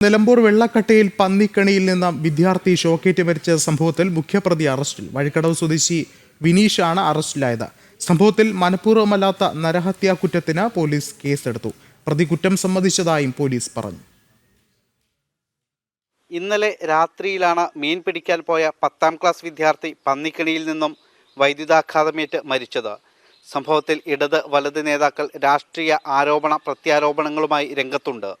നിലമ്പൂർ വെള്ളക്കട്ടയിൽ പന്നിക്കണിയിൽ നിന്ന് വിദ്യാർത്ഥി ഷോക്കേറ്റ് മരിച്ച സംഭവത്തിൽ മുഖ്യപ്രതി അറസ്റ്റിൽ. വഴിക്കടവ് സ്വദേശി വിനീഷാണ് അറസ്റ്റിലായത്. സംഭവത്തിൽ മനഃപൂർവ്വമല്ലാത്ത നരഹത്യാ കുറ്റത്തിന് പോലീസ് കേസെടുത്തു. പ്രതി കുറ്റം സമ്മതിച്ചതായും പോലീസ് പറഞ്ഞു. ഇന്നലെ രാത്രിയിലാണ് മീൻ പിടിക്കാൻ പോയ 10ാം ക്ലാസ് വിദ്യാർത്ഥി പന്നിക്കണിയിൽ നിന്നും വൈദ്യുതാഘാതമേറ്റ് മരിച്ചത്. സംഭവത്തിൽ ഇടത് വലത് നേതാക്കൾ രാഷ്ട്രീയ ആരോപണ പ്രത്യാരോപണങ്ങളുമായി രംഗത്തുണ്ട്.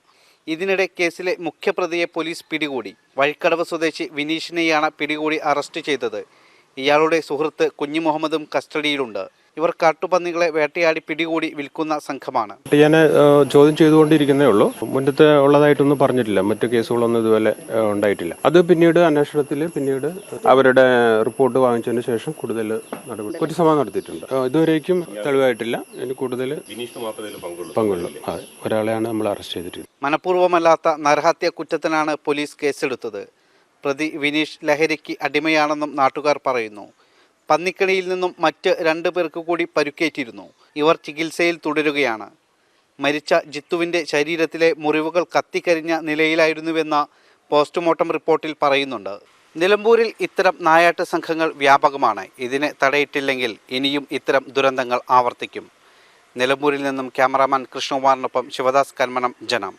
ഇതിനിടെ കേസിലെ മുഖ്യപ്രതിയെ പോലീസ് പിടികൂടി. വഴിക്കടവ് സ്വദേശി വിനീഷിനെയാണ് പിടികൂടി അറസ്റ്റ് ചെയ്തത്. ഇയാളുടെ സുഹൃത്ത് കുഞ്ഞു മുഹമ്മദും കസ്റ്റഡിയിലുണ്ട്. ഇവർ കാട്ടുപന്നികളെ വേട്ടയാടി പിടികൂടി വിൽക്കുന്ന സംഘമാണ്. ഞാൻ ചോദ്യം ചെയ്തുകൊണ്ടിരിക്കുന്നേ ഉള്ളൂ. മുന്നത്തെ ഉള്ളതായിട്ടൊന്നും പറഞ്ഞിട്ടില്ല. മറ്റു കേസുകളൊന്നും ഇതുപോലെ ഉണ്ടായിട്ടില്ല. അത് പിന്നീട് അന്വേഷണത്തിൽ അവരുടെ റിപ്പോർട്ട് വാങ്ങിച്ചതിന് ശേഷം കൂടുതൽ നടപടി കുറ്റസമ്മതം നടത്തിയിട്ടുണ്ട്. ഇതുവരേക്കും തെളിവായിട്ടില്ല. ഇനി കൂടുതൽ പങ്കുള്ളൂ. ഒരാളെയാണ് നമ്മൾ അറസ്റ്റ് ചെയ്തിട്ടുള്ളത്. മനഃപൂർവ്വമല്ലാത്ത നരഹത്യ കുറ്റത്തിനാണ് പോലീസ് കേസെടുത്തത്. പ്രതി വിനീഷ് ലഹരിക്ക് അടിമയാണെന്നും നാട്ടുകാർ പറയുന്നു. പന്നിക്കണിയിൽ നിന്നും മറ്റ് 2 പേർക്ക് കൂടി പരുക്കേറ്റിരുന്നു. ഇവർ ചികിത്സയിൽ തുടരുകയാണ്. മരിച്ച ജിത്തുവിൻ്റെ ശരീരത്തിലെ മുറിവുകൾ കത്തിക്കരിഞ്ഞ നിലയിലായിരുന്നുവെന്ന് പോസ്റ്റ്മോർട്ടം റിപ്പോർട്ടിൽ പറയുന്നുണ്ട്. നിലമ്പൂരിൽ ഇത്തരം നായാട്ട് സംഘങ്ങൾ വ്യാപകമാണ്. ഇതിനെ തടയിട്ടില്ലെങ്കിൽ ഇനിയും ഇത്തരം ദുരന്തങ്ങൾ ആവർത്തിക്കും. നിലമ്പൂരിൽ നിന്നും ക്യാമറാമാൻ കൃഷ്ണകുമാറിനൊപ്പം ശിവദാസ് കന്മനം, ജനം.